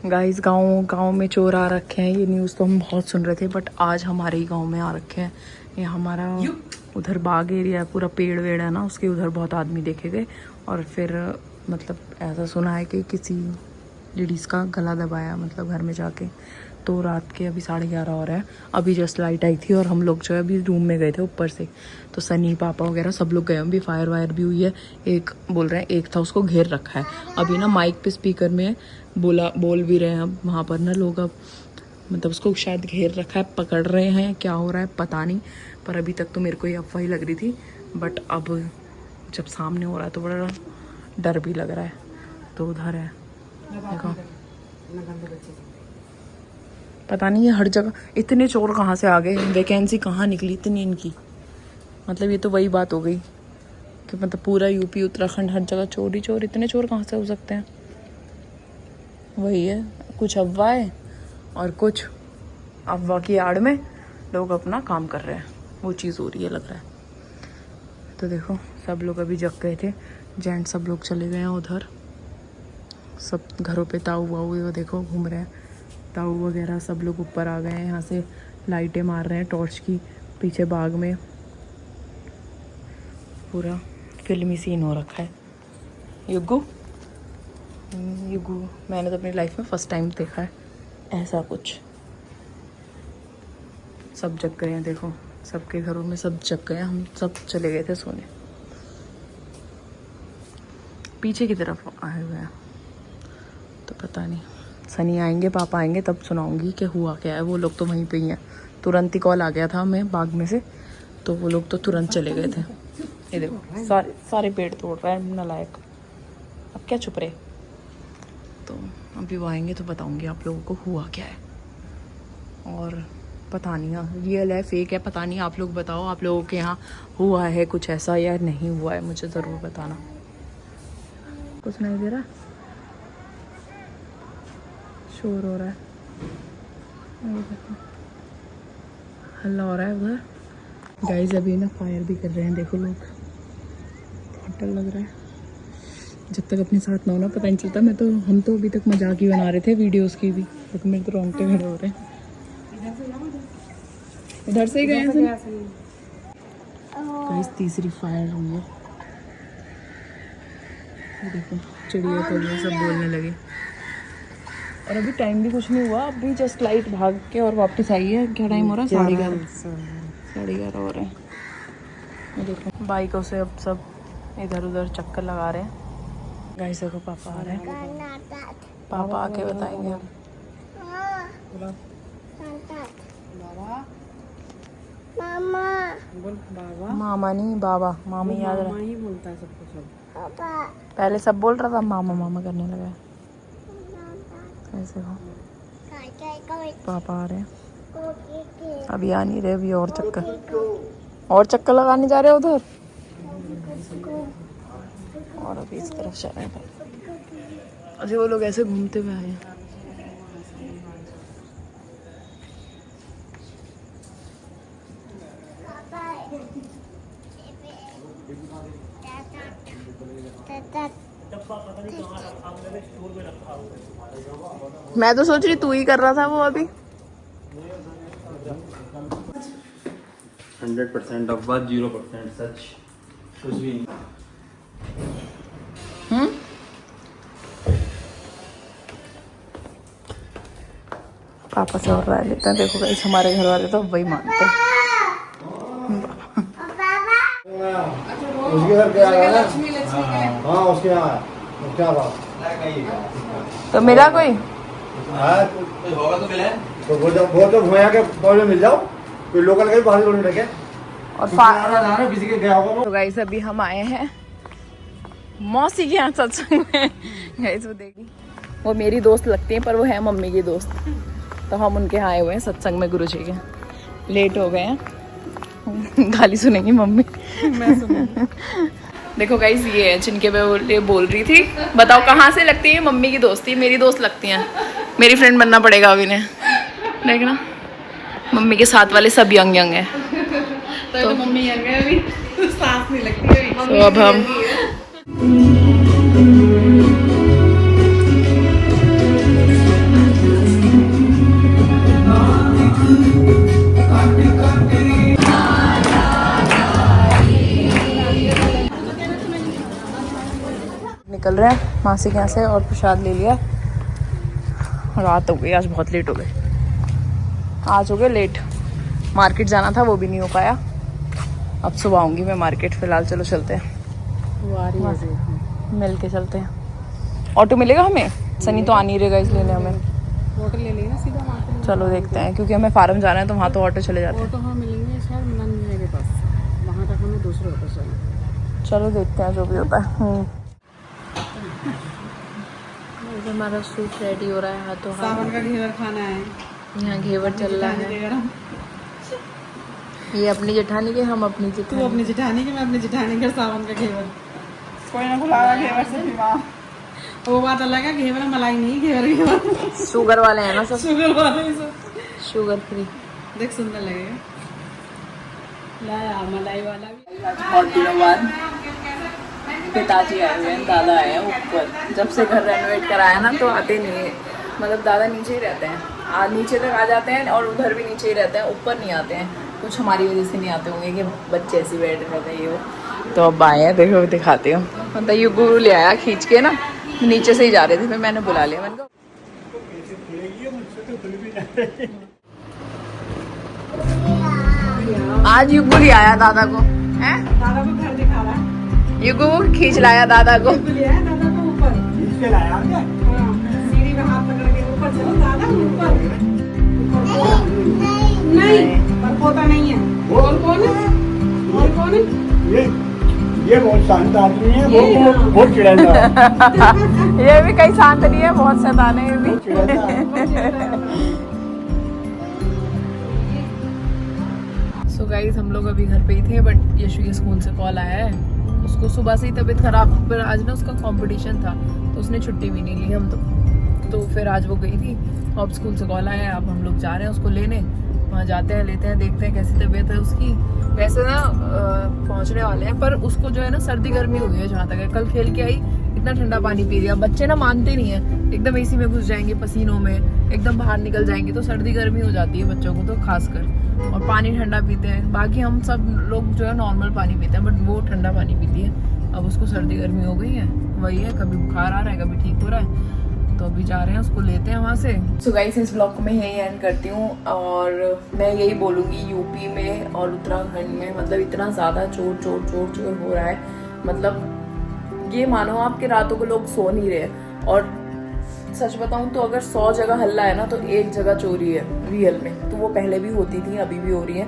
Guys गांव में चोर आ रखे हैं, ये न्यूज़ तो हम बहुत सुन रहे थे, बट आज हमारे ही गांव में आ रखे हैं। ये हमारा उधर बाग एरिया है, पूरा पेड़ वेड़ है ना, उसके उधर बहुत आदमी देखे गए। और फिर मतलब ऐसा सुना है कि किसी लेडीज़ का गला दबाया, मतलब घर में जाके। तो रात के अभी 11:30 हो रहा है, अभी जस्ट लाइट आई थी और हम लोग जो है अभी रूम में गए थे ऊपर से। तो सनी पापा वगैरह सब लोग गए, अभी फायर वायर भी हुई है। एक बोल रहे हैं एक था उसको घेर रखा है, अभी ना माइक पे स्पीकर में बोल भी रहे हैं। अब वहाँ पर ना लोग अब मतलब उसको शायद घेर रखा है, पकड़ रहे हैं, क्या हो रहा है पता नहीं। पर अभी तक तो मेरे को ये अफवाह ही लग रही थी, बट अब जब सामने हो रहा है तो बड़ा डर भी लग रहा है। तो उधर है देखो, पता नहीं ये हर जगह इतने चोर कहाँ से आ गए, वैकेंसी कहाँ निकली इतनी इनकी। मतलब ये तो वही बात हो गई कि मतलब पूरा यूपी उत्तराखंड हर जगह चोर ही चोर, इतने चोर कहाँ से हो सकते हैं। वही है, कुछ अफवाह और कुछ अफवाह की आड़ में लोग अपना काम कर रहे हैं, वो चीज़ हो रही है लग रहा है। तो देखो सब लोग अभी जग गए थे, जेंट सब लोग चले गए हैं उधर, सब घरों पे ताऊ वाऊ वो देखो घूम रहे हैं, ताऊ वगैरह सब लोग ऊपर आ गए हैं। यहाँ से लाइटें मार रहे हैं टॉर्च की, पीछे बाग में पूरा फिल्मी सीन हो रखा है। युग्गू मैंने तो अपनी लाइफ में फ़र्स्ट टाइम देखा है ऐसा कुछ। सब जग गए हैं देखो, सबके घरों में सब जग गए हैं, हम सब चले गए थे सोने, पीछे की तरफ आए हुए हैं। तो पता नहीं, सनी आएंगे पापा आएंगे तब सुनाऊंगी कि हुआ क्या है। वो लोग तो वहीं पे ही हैं, तुरंत ही कॉल आ गया था हमें बाग में से, तो वो लोग तो तुरंत चले गए थे। ये देखो सारे पेड़ तोड़ रहा है नालायक, अब क्या चुप रहे। तो अभी वो आएंगे तो बताऊंगी आप लोगों को हुआ क्या है। और पता नहीं रियल है फेक है पता नहीं, आप लोग बताओ आप लोगों के यहाँ हुआ है कुछ ऐसा या नहीं हुआ है, मुझे ज़रूर बताना। कुछ नहीं दे रहा, शोर हो रहा है, हल्ला हो रहा है उधर। गाइस अभी ना फायर भी कर रहे हैं देखो लोग, बहुत डर लग रहा है। जब तक अपने साथ ना हो ना पता नहीं चलता। हम तो अभी तक मजाक ही बना रहे थे वीडियोस की भी, लेकिन मेरे तो रोंगटे खड़े हो रहे हैं। इधर से ही गए हैं गाइस, तीसरी फायर हुई है। देखो चिड़िया को ये सब बोलने लगे, और अभी टाइम भी कुछ नहीं हुआ, अभी जस्ट लाइट भाग के और वापस आई है। क्या टाइम हो रहा है? 11:30 हो रहे हैं। ये देखो बाइकों से अब सब इधर उधर चक्कर लगा रहे हैं। गाइस देखो पापा आ रहे हैं, पापा आके बताएंगे। मामा नहीं बाबा, मामा याद रहा ही बोलता है सबको, सब पहले सब बोल रहा था, मामा मामा करने लगा है। ऐसे हो पापा आ रहे हैं, अभी आ नहीं रहे, अभी और चक्कर लगाने जा रहे हैं उधर, और अभी इस तरफ जा रहे हैं। अच्छा वो लोग ऐसे घूमते हुए आए हैं। मैं तो सोच रही तू ही कर रहा था वो अभी। 100% अफवाह, 0% सच, कुछ भी नहीं। पापा से और राय लेते हैं। देखो गाइस हमारे घर वाले तो वही मानते हैं। उसके घर क्या है? हाँ उसके यहाँ क्या बात? तो मिला कोई? होगा तो मिला है। तो वो तो भैया के पौधे मिल जाओ, कोई लोकल का भी बाहर जोड़ने लगे। और किसी के गया होगा। तो गाइस अभी हम आए हैं मौसी के यहाँ सत्संग में। गाइस वो देखी, वो मेरी दोस्त लगती है पर वो है मम्मी की दोस्त। तो हम उनके यहाँ आए हुए हैं सत्संग में गुरु जी के। लेट हो गए हैं, गाली सुनेंगी मम्मी। मैं सुनूंगी। देखो गाइस ये है जिनके मैं बोल रही थी। बताओ कहाँ से लगती है? मम्मी की दोस्ती, मेरी दोस्त लगती हैं। मेरी फ्रेंड बनना पड़ेगा अभी ने, देखना मम्मी के साथ वाले सब यंग हैं। तो मम्मी यंग है अभी, साथ नहीं लगती है। तो अब हम चल रहे हैं मासी के यहाँ से और प्रसाद ले लिया। रात हो गई, आज बहुत लेट हो गए, आज हो गए लेट। मार्केट जाना था वो भी नहीं हो पाया, अब सुबह आऊँगी मैं मार्केट। फिलहाल चलो चलते हैं, मिल के चलते हैं। ऑटो मिलेगा हमें? सनी तो आ नहीं रहेगा इसलिए हमें ऑटो ले लेना सीधा वहाँ पे। चलो देखते हैं, क्योंकि हमें फार्म जाना है तो वहाँ तो ऑटो चले जाते हैं। ऑटो हाँ मिलेंगे शायद नंद के पास, वहाँ तक हमें दूसरे ऑटो चलना। चलो देखते हैं जो भी होता है। हमारा सूप रेडी हो रहा है हाथों हाथ। सावन का घेवर खाना है, यहाँ घेवर चल रहा है। ये अपनी जेठानी के, हम अपनी तू जेठानी। अपनी जेठानी के, मैं अपनी जेठानी के। सावन का घेवर कोई ना बुलावा घेवर से भी वहाँ। वो बात अलग है, घेवर मलाई नहीं, घेवर घेवर शुगर वाले हैं ना सब, शुगर वाले ही सब। Sugar free. देख सुंदर लगेगा। लाया मलाई वाला भी। बहुत दिनों बाद पिताजी आए हुए हैं, दादा आए हैं ऊपर। जब से घर रेनोवेट कराया ना तो आते नहीं है, मतलब दादा नीचे ही रहते हैं। नीचे तक आ जाते हैं और उधर भी नीचे ही रहते हैं, ऊपर नहीं आते हैं। कुछ हमारी वजह से नहीं आते होंगे कि बच्चे ऐसे बैठे रहते हैं ये वो। तो अब आए हैं, देखो दिखाते हो। मतलब ये गुरु ले आया खींच के ना, नीचे से ही जा रहे थे, फिर मैंने बुला लिया। मैंने कहा आज युगु ले आया दादा को, हैं? दादा को घर दिखा रहा है। युगु खींच लाया दादा को। लिया है दादा को ऊपर, हाँ, सीढ़ी में हाथ पकड़ के ऊपर चलो दादा ऊपर। नहीं पर पोता नहीं है। और कौन है? और कौन है? ये बहुत शांत आदमी है, वो बहुत चिढ़ाता है। ये भी कहीं शांत नहीं है, बहुत शैतान है ये भी। सो गाइस हम लोग अभी घर पे ही थे, बट यशु के स्कूल से कॉल आया है। उसको सुबह से ही तबीयत खराब, पर आज ना उसका कंपटीशन था तो उसने छुट्टी भी नहीं ली। हम तो फिर आज वो गई थी, अब स्कूल से कॉल आया है। अब हम लोग जा रहे हैं उसको लेने, वहाँ जाते हैं, लेते हैं, देखते हैं कैसी तबीयत है उसकी। वैसे ना पहुँचने वाले हैं, पर उसको जो है ना सर्दी गर्मी हुई है जहाँ तक है। कल खेल के आई, इतना ठंडा पानी पी लिया। बच्चे ना मानते नहीं है, एकदम एसी में घुस जाएंगे पसीनों में, एकदम बाहर निकल जाएंगे तो सर्दी गर्मी हो जाती है बच्चों को तो खासकर। और पानी ठंडा पीते हैं, बाकी हम सब लोग जो है नॉर्मल पानी पीते हैं, बट वो ठंडा पानी पीती है। अब उसको सर्दी गर्मी हो गई है, वही है, कभी बुखार आ रहा है, कभी ठीक हो रहा है। तो अभी जा रहे हैं उसको लेते हैं वहाँ से। सो गाइस इस ब्लॉग को मैं यही एंड करती हूँ, और मैं यही बोलूँगी यूपी में और उत्तराखंड में मतलब इतना ज़्यादा चोर चोर चोर चोर हो रहा है। मतलब ये मानो आपके रातों को लोग सो नहीं रहे। और सच बताऊं तो अगर 100 जगह हल्ला है ना तो एक जगह चोरी है रियल में। तो वो पहले भी होती थी, अभी भी हो रही है,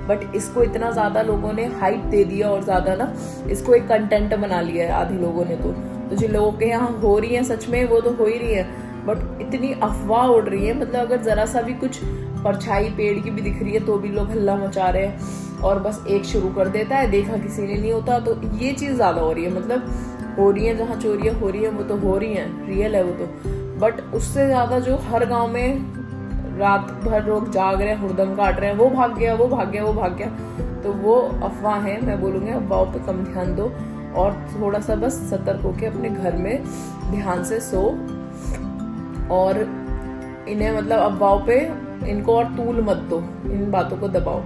बट इसको इतना ज़्यादा लोगों ने हाइप दे दिया और ज़्यादा ना इसको एक कंटेंट बना लिया है आधी लोगों ने। तो जिन लोगों के यहाँ हो रही है सच में वो तो हो ही रही है, बट इतनी अफवाह उड़ रही है। मतलब अगर ज़रा सा भी कुछ परछाई पेड़ की भी दिख रही है तो भी लोग हल्ला मचा रहे हैं, और बस एक शुरू कर देता है, देखा किसी ने नहीं होता। तो ये चीज़ ज़्यादा हो रही है, मतलब हो रही है जहाँ चोरियाँ हो रही है वो तो हो रही हैं, रियल है वो तो। बट उससे ज़्यादा जो हर गांव में रात भर लोग जाग रहे हैं, हुड़दंग काट रहे हैं, वो भाग गया, वो भाग गया, वो भाग गया, तो वो अफवाह है। मैं बोलूँगी अफवाहों पे कम ध्यान दो और थोड़ा सा बस सतर्क होकर अपने घर में ध्यान से सो। और इन्हें मतलब अफवाहों पे इनको और तूल मत दो, इन बातों को दबाओ।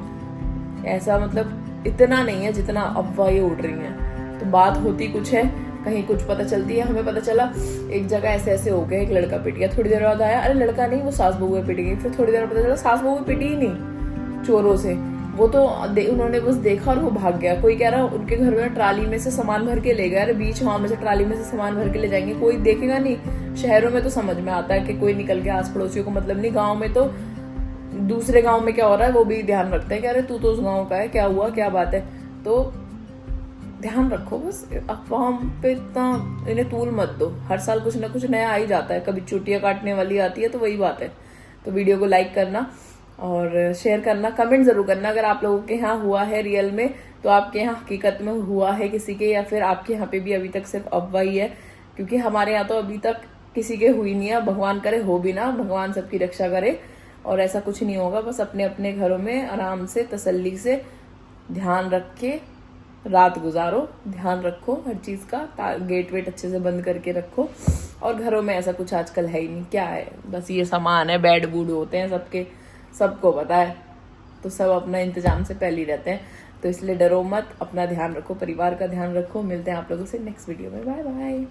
ऐसा मतलब इतना नहीं है जितना अफवाहें उड़ रही हैं। तो बात होती कुछ है, कहीं कुछ पता चलती है। हमें पता चला एक जगह ऐसे ऐसे हो गया, एक लड़का पिट गया, थोड़ी देर बाद आया अरे लड़का नहीं वो सास बहू पिट गई। फिर थोड़ी देर बाद पता चला सास बहू पिटी ही नहीं चोरों से, वो तो उन्होंने बस देखा और वो भाग गया। कोई कह रहा उनके घर में ट्राली में से सामान भर के ले गया, अरे बीच वहां में से ट्राली में से सामान भर के ले जाएंगे, कोई देखेगा नहीं। शहरों में तो समझ में आता है कि कोई निकल के आस पड़ोसियों को मतलब नहीं, गाँव में तो दूसरे गाँव में क्या हो रहा है वो भी ध्यान रखते हैं कि अरे तू तो उस गाँव का है, क्या हुआ क्या बात है। तो ध्यान रखो, बस अफवाह पे इतना इन्हें तूल मत दो। हर साल कुछ ना कुछ नया आ ही जाता है, कभी चुटियां काटने वाली आती है, तो वही बात है। तो वीडियो को लाइक करना और शेयर करना, कमेंट जरूर करना अगर आप लोगों के यहाँ हुआ है रियल में, तो आपके यहाँ हकीकत में हुआ है किसी के, या फिर आपके यहाँ पे भी अभी तक सिर्फ अफवाह ही है। क्योंकि हमारे यहाँ तो अभी तक किसी के हुई नहीं है, भगवान करे हो भी ना, भगवान सबकी रक्षा करे और ऐसा कुछ नहीं होगा। बस अपने अपने घरों में आराम से तसल्ली से ध्यान रख के रात गुजारो, ध्यान रखो हर चीज़ का, गेट वेट अच्छे से बंद करके रखो। और घरों में ऐसा कुछ आजकल है ही नहीं, क्या है बस ये सामान है, बेड बूड होते हैं सबके, सबको पता है, तो सब अपना इंतजाम से पहले ही रहते हैं। तो इसलिए डरो मत, अपना ध्यान रखो, परिवार का ध्यान रखो। मिलते हैं आप लोगों से नेक्स्ट वीडियो में, बाय बाय।